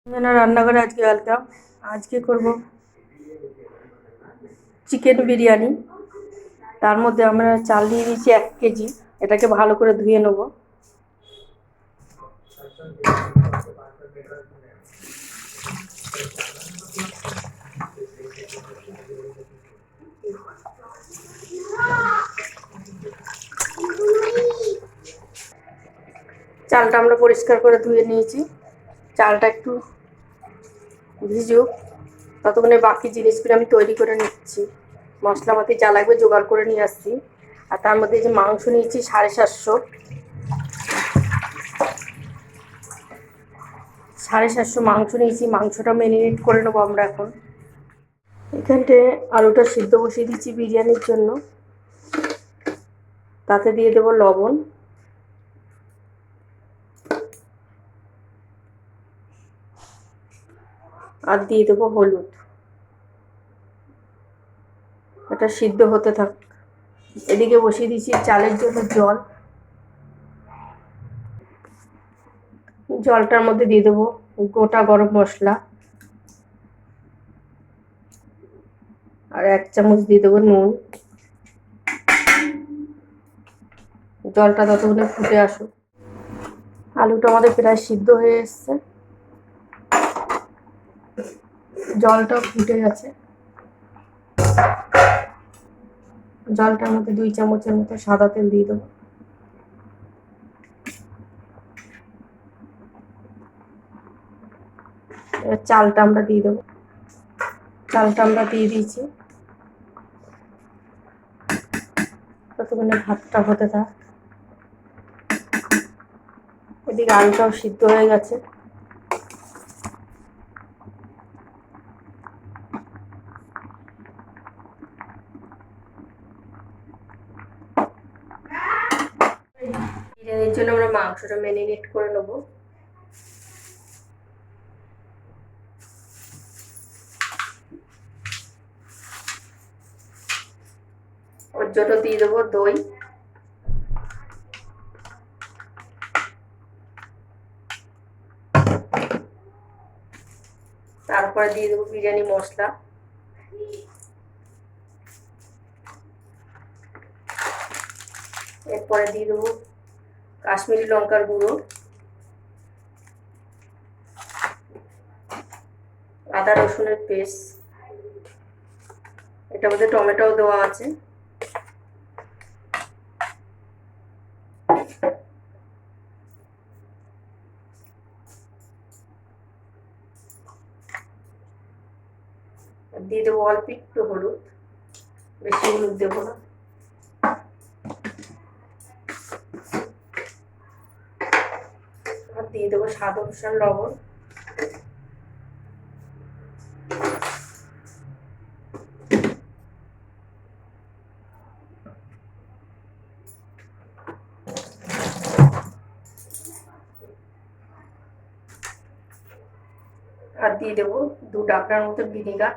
রান্নাঘরে আজকে ওয়েলকাম। আজকে করব চিকেন বিরিয়ানি। তার মধ্যে আমরা চাল নিয়ে নিয়েছি 1 কেজি। এটাকে ভালো করে ধুয়ে নেব। চালটা আমরা পরিষ্কার করে ধুয়ে নিয়েছি। চালটা একটু ভিজুক, ততক্ষণে বাকি জিনিসগুলো আমি তৈরি করে নিচ্ছি। মশলাপাতি যা লাগবে জোগাড় করে নিয়ে আসছি। আর তার মধ্যে যে মাংস নিয়েছি 750 মাংস নিয়েছি। মাংসটা ম্যারিনেট করে নেবো আমরা এখন। এখানটায় আলুটা সিদ্ধ বসিয়ে দিচ্ছি বিরিয়ানির জন্য। তাতে দিয়ে দেবো লবণ, আর দিয়ে দেবো হলুদ। এটা সিদ্ধ হতে থাক। এদিকে বসিয়ে দিচ্ছি চালের জন্য জল। জলটার মধ্যে দিয়ে দেবো গোটা গরম মশলা, আর 1 চামচ দিয়ে দেবো নুন। জলটা ততক্ষণে ফুটে আসুক। আলুটা আমাদের প্রায় সিদ্ধ হয়ে এসছে, জলটা ফুটে গেছে। জলটার মধ্যে 2 চামচের মতো সাদা তেল দিয়ে দেবো। এবার চালটা আমরা দিয়ে দেবো। চালটা আমরা দিয়ে দিয়েছি। ততক্ষণে ভাতটা হতে থাক। এদিকে আলুটাও সিদ্ধ হয়ে গেছে। বিরিয়ানির জন্য আমরা মাংসটা ম্যারিনেট করে নেব। ওর জন্য দিয়ে দেবো দই, তারপরে দিয়ে দেবো বিরিয়ানি মশলা, এরপরে দিয়ে দেবো কাশ্মীরি লঙ্কার গুঁড়ো, আদা রসুনের পেস্ট, এটার মধ্যে টমেটোও দেওয়া আছে। দিয়ে দেবো অল্প একটু হলুদ, বেশি হলুদ দেবো না। আর দিয়ে দেবো স্বাদ অনুসারে লবণ। আর দিয়ে দেবো 2 ডাবলার মতো ভিনেগার।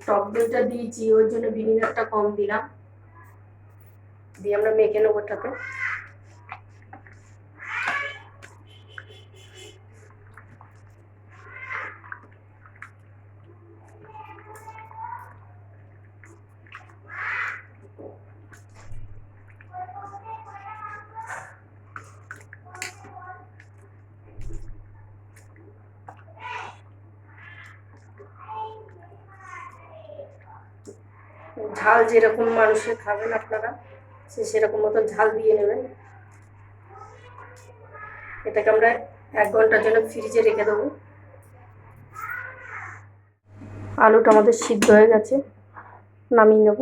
টক দইটা দিয়েছি, ওই জন্য ভিনেগারটা কম দিলাম। দিয়ে আমরা মেখে নেবো ওটাকে। ঝাল যেরকম মানুষের খাবেন আপনারা, সেরকম মতো ঝাল দিয়ে নেবেন। এটাকে আমরা 1 ঘন্টার জন্য ফ্রিজে রেখে দেবো। আলুটা আমাদের সিদ্ধ হয়ে গেছে, নামিয়ে নেব।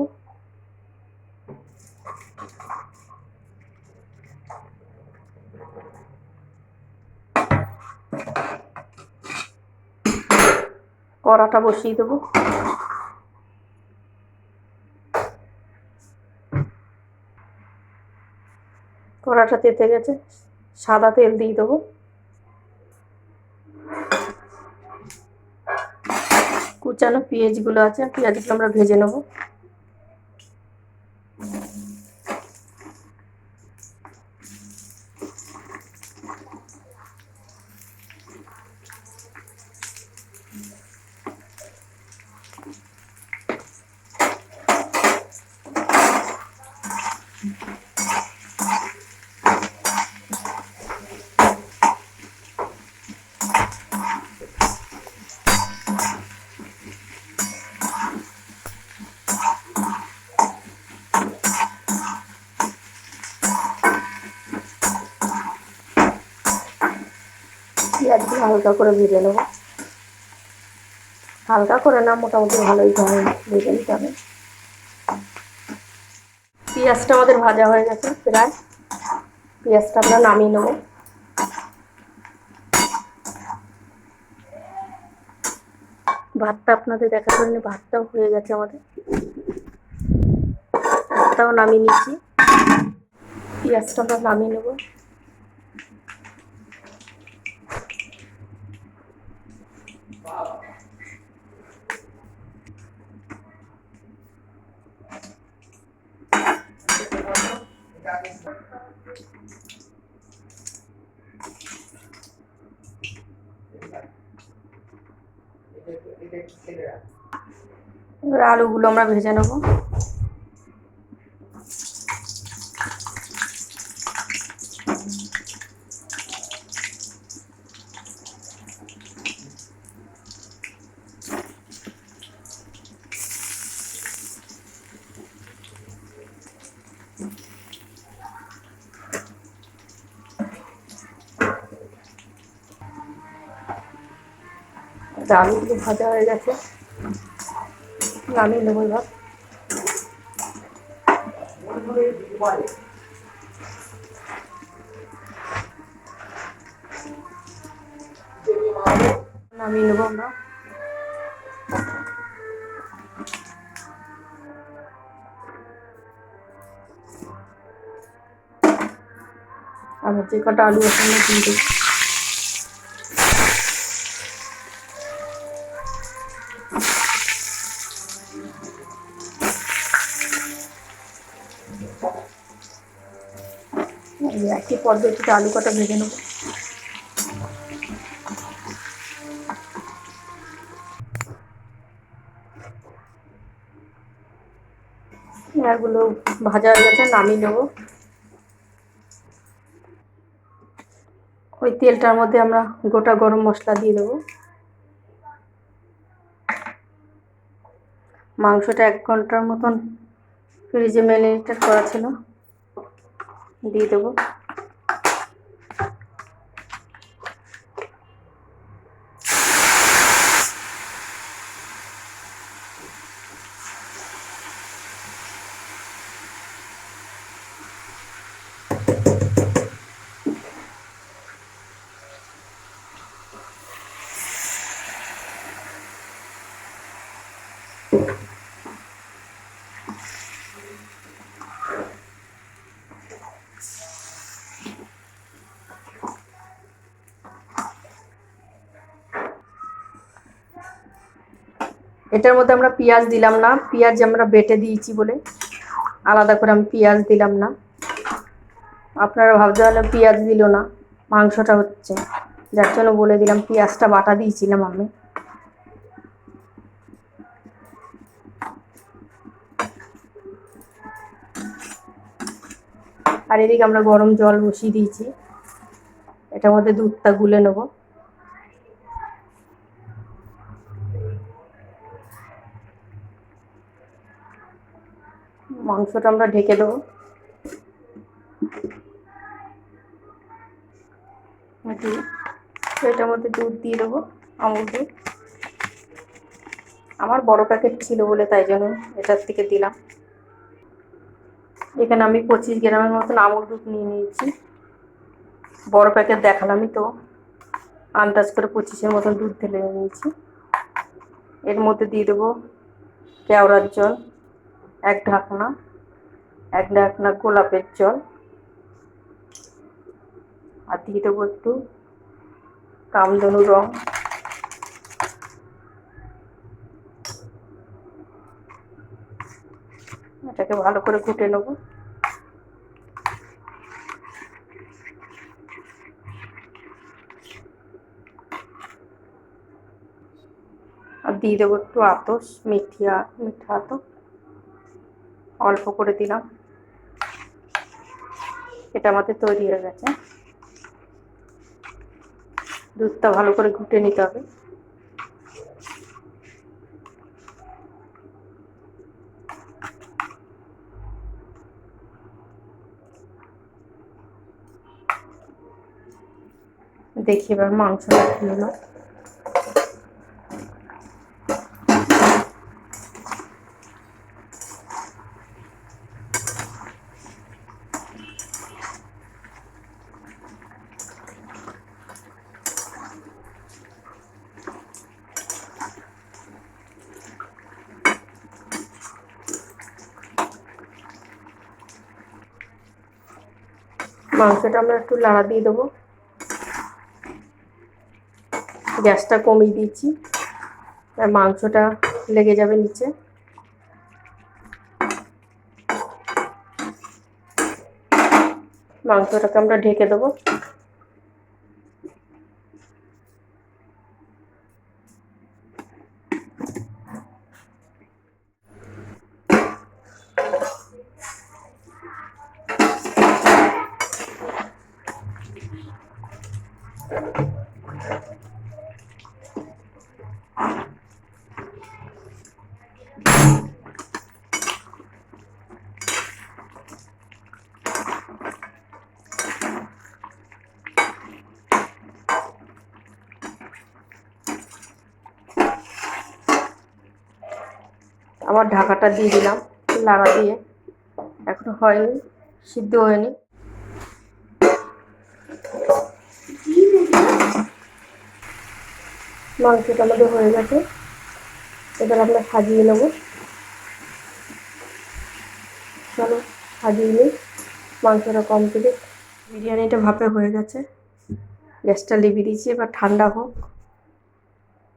কড়াটা বসিয়ে দেবো। কড়াটা তেতে গেছে, সাদা তেল দিয়ে দেবো। কুচানো পেঁয়াজগুলো আছে, পেঁয়াজগুলো আমরা ভেজে নেব। পেঁয়াজগুলো হালকা করে ভেজে নেবো, হালকা করে না, মোটামুটি ভালোই ভেজে নিতে হবে। পেঁয়াজটা আমাদের ভাজা হয়ে গেছে প্রায়, পেঁয়াজটা আমরা নামিয়ে নেবো। ভাতটা আপনাদের দেখার জন্য ভাতটাও হয়ে গেছে আমাদের, ভাতটাও নামিয়ে নিচ্ছি, পেঁয়াজটা আমরা নামিয়ে নেবো। এবার আলুগুলো আমরা ভেজে নেবো। আলুগুলো ভাজা হয়ে গেছে, নামিয়ে নেবো এবার। নামিয়ে নেবো আমরা। আমার যে কটা আলু আছে আমরা দিয়ে দেবো। একই পদ্ধতিতে আলু কটা ভেজে নেবো। এগুলো ভাজা হয়ে গেছে, নামিয়ে নেবো। ওই তেলটার মধ্যে আমরা গোটা গরম মশলা দিয়ে দেবো। মাংসটা 1 ঘন্টার মতন ফ্রিজে ম্যারিনেটেড করা ছিল, দিয়ে দেবো। এটার মধ্যে আমরা পেঁয়াজ দিলাম না, পেঁয়াজ আমরা বেটে দিয়েছি বলে আলাদা করে আমি পেঁয়াজ দিলাম না। আপনারা ভাবতে পারলেন পেঁয়াজ দিল না, মাংসটা হচ্ছে, যার জন্য বলে দিলাম পেঁয়াজটা বাটা দিয়েছিলাম আমি। আর এদিকে আমরা গরম জল বসিয়ে দিয়েছি, এটার মধ্যে দুধটা গুলে নেব। মাংসটা আমরা ঢেকে দেবো। এটার মধ্যে দুধ দিয়ে দেবো, আমুল দুধ। আমার বড় প্যাকেট ছিল বলে তাই জন্য এটার থেকে দিলাম। এখানে আমি 25 গ্রামের মতন আমুল দুধ নিয়ে নিয়েছি, বড় প্যাকেট দেখালামই তো, আন্দাজ করে 25-এর মতন দুধ ঢেলে নিয়েছি। এর মধ্যে দিয়ে দেবো কেওড়ার জল 1 ঢাকনা, 1 ঢাকনা গোলাপের জল, আর দিয়ে দেবো একটু কামধেনু রং। এটাকে ভালো করে ঘুটে নেব। আর দিয়ে দেবো একটু আতস, মিঠা আতস অল্প করে দিলাম। এটা আমাদের তৈরি হয়ে গেছে। দুধটা ভালো করে ঘুটে নিতে হবে। দেখি এবার মাংসটা কি হলো। মাংসটা আমরা একটু লাড়া দিয়ে দেবো। গ্যাসটা কমিয়ে দিয়েছি, আর মাংসটা লেগে যাবে নিচে। মাংসটাকে আমরা ঢেকে দেবো। আবার ঢাকাটা দিয়ে দিলাম লাড়া দিয়ে, এখনো হয়নি, সিদ্ধ হয়নি। মাংসটা আমাদের হয়ে গেছে, এবার আমরা সাজিয়ে নেব। চলো সাজিয়ে নিই। মাংসটা কমপ্লিট, বিরিয়ানিটা ভাপে হয়ে গেছে। গ্যাসটা লিভিয়ে দিয়েছি, এবার ঠান্ডা হোক,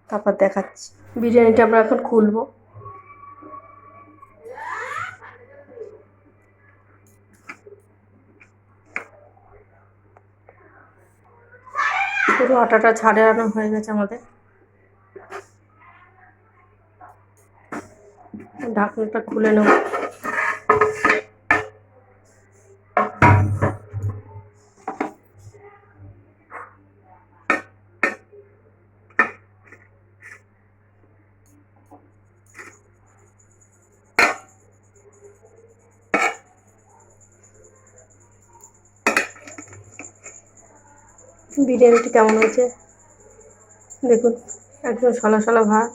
তারপর দেখাচ্ছি। বিরিয়ানিটা আমরা এখন খুলবো। পুরো আটাটা ছাড়ানো হয়ে গেছে আমাদের। ঢাকনাটা খুলে নেব। বিরিয়ানিটি কেমন হয়েছে দেখুন, একদম সলা সলা ভাত।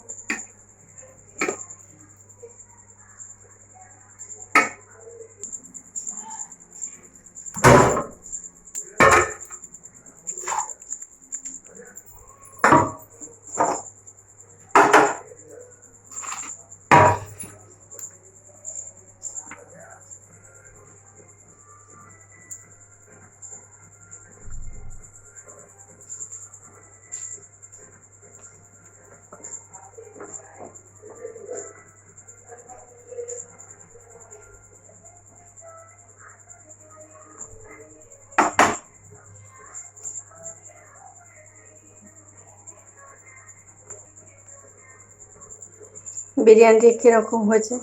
বিরিয়ানিটি কীরকম হয়েছে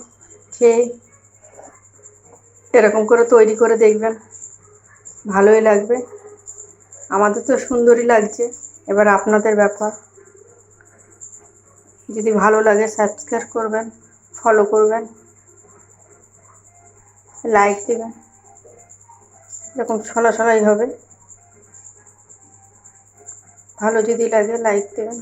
খেয়ে এরকম করে তৈরি করে দেখবেন, ভালোই লাগবে। আমাদের তো সুন্দরই লাগছে, এবার আপনাদের ব্যাপার। যদি ভালো লাগে সাবস্ক্রাইব করবেন, ফলো করবেন, লাইক দেবেন। এরকম ছলা ছলাই হবে। ভালো যদি লাগে লাইক দেবেন।